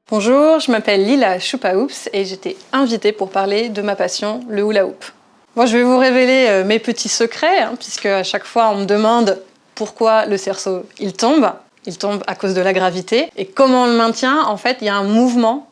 Bonjour, je m'appelle Lila Choupa-Hoops et j'étais invitée pour parler de ma passion, le hula hoop. Bon, je vais vous révéler mes petits secrets, puisque à chaque fois on me demande pourquoi le cerceau il tombe à cause de la gravité. Et comment on le maintient, en fait, il y a un mouvement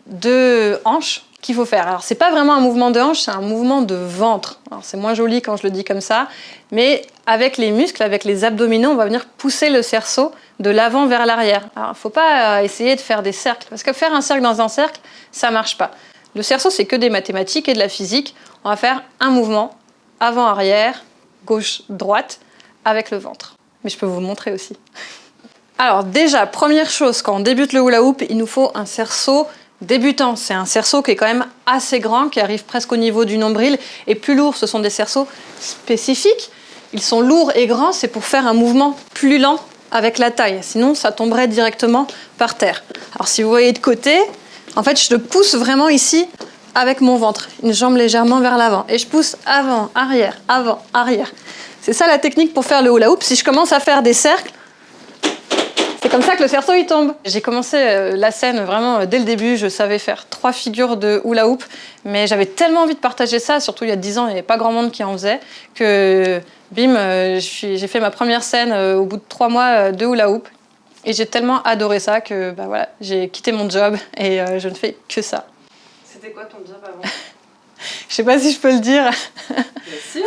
de hanche qu'il faut faire. Alors c'est pas vraiment un mouvement de hanche, c'est un mouvement de ventre. Alors c'est moins joli quand je le dis comme ça, mais avec les muscles, avec les abdominaux, on va venir pousser le cerceau de l'avant vers l'arrière. Alors il faut pas essayer de faire des cercles, parce que faire un cercle dans un cercle, ça marche pas. Le cerceau, c'est que des mathématiques et de la physique. On va faire un mouvement avant-arrière, gauche-droite, avec le ventre. Mais je peux vous le montrer aussi. Alors déjà, première chose, quand on débute le hula hoop, il nous faut un cerceau débutant. C'est un cerceau qui est quand même assez grand, qui arrive presque au niveau du nombril. Et plus lourd, ce sont des cerceaux spécifiques. Ils sont lourds et grands, c'est pour faire un mouvement plus lent avec la taille. Sinon, ça tomberait directement par terre. Alors si vous voyez de côté, en fait, je le pousse vraiment ici avec mon ventre. Une jambe légèrement vers l'avant. Et je pousse avant, arrière, avant, arrière. C'est ça la technique pour faire le hula hoop. Si je commence à faire des cercles, c'est comme ça que le cerceau il tombe. J'ai commencé la scène vraiment dès le début, je savais faire 3 figures de hula hoop, mais j'avais tellement envie de partager ça, surtout il y a 10 ans, il n'y avait pas grand monde qui en faisait, que bim, j'ai fait ma première scène au bout de 3 mois de hula hoop. Et j'ai tellement adoré ça que bah, voilà, j'ai quitté mon job et je ne fais que ça. C'était quoi ton job avant? Je sais pas si je peux le dire. Bien sûr.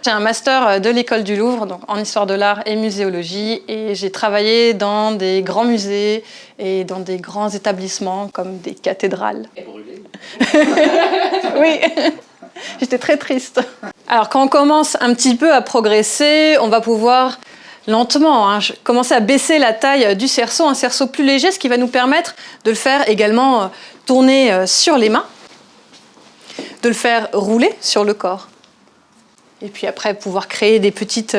J'ai un master de l'école du Louvre, donc en histoire de l'art et muséologie, et j'ai travaillé dans des grands musées et dans des grands établissements comme des cathédrales. Et brûlé. Oui, j'étais très triste. Alors quand on commence un petit peu à progresser, on va pouvoir lentement commencer à baisser la taille du cerceau, un cerceau plus léger, ce qui va nous permettre de le faire également tourner sur les mains, de le faire rouler sur le corps. Et puis après, pouvoir créer des petites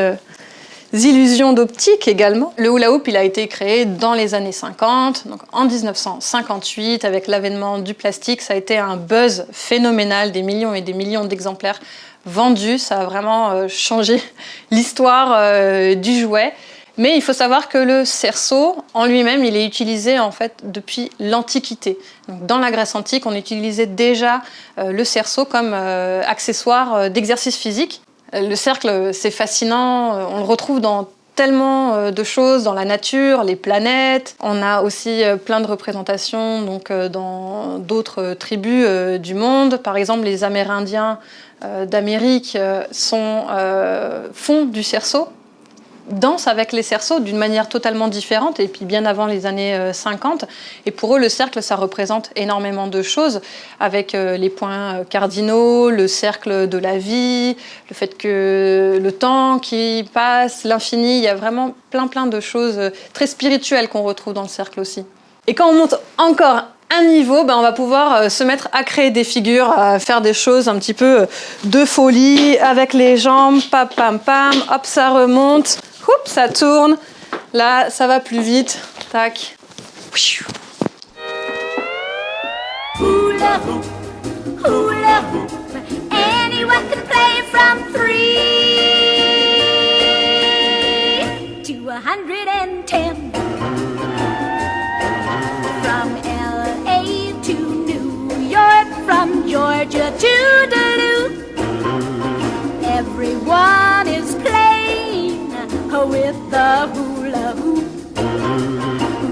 illusions d'optique également. Le hula hoop, il a été créé dans les années 50, donc en 1958, avec l'avènement du plastique. Ça a été un buzz phénoménal, des millions et des millions d'exemplaires vendus. Ça a vraiment changé l'histoire du jouet. Mais il faut savoir que le cerceau, en lui-même, il est utilisé en fait depuis l'Antiquité. Donc, dans la Grèce antique, on utilisait déjà le cerceau comme accessoire d'exercice physique. Le cercle, c'est fascinant, on le retrouve dans tellement de choses, dans la nature, les planètes. On a aussi plein de représentations donc, dans d'autres tribus du monde. Par exemple, les Amérindiens d'Amérique font du cerceau, dansent avec les cerceaux d'une manière totalement différente, et puis bien avant les années 50. Et pour eux, le cercle, ça représente énormément de choses, avec les points cardinaux, le cercle de la vie, le fait que le temps qui passe, l'infini, il y a vraiment plein de choses très spirituelles qu'on retrouve dans le cercle aussi. Et quand on monte encore un niveau, on va pouvoir se mettre à créer des figures, à faire des choses un petit peu de folie, avec les jambes, pam pam pam, hop, ça remonte. Oups, ça tourne. Là, ça va plus vite. Tac. Hula hoop, hula hoop. Anyone can play from 3 to 110. From LA to New York, from Georgia to Duluth. Everyone is playing with the hula hoop.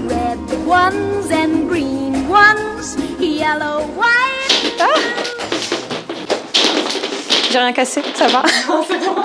Red ones and green ones, yellow, white. Ah, j'ai rien cassé, ça va. Non, c'est bon.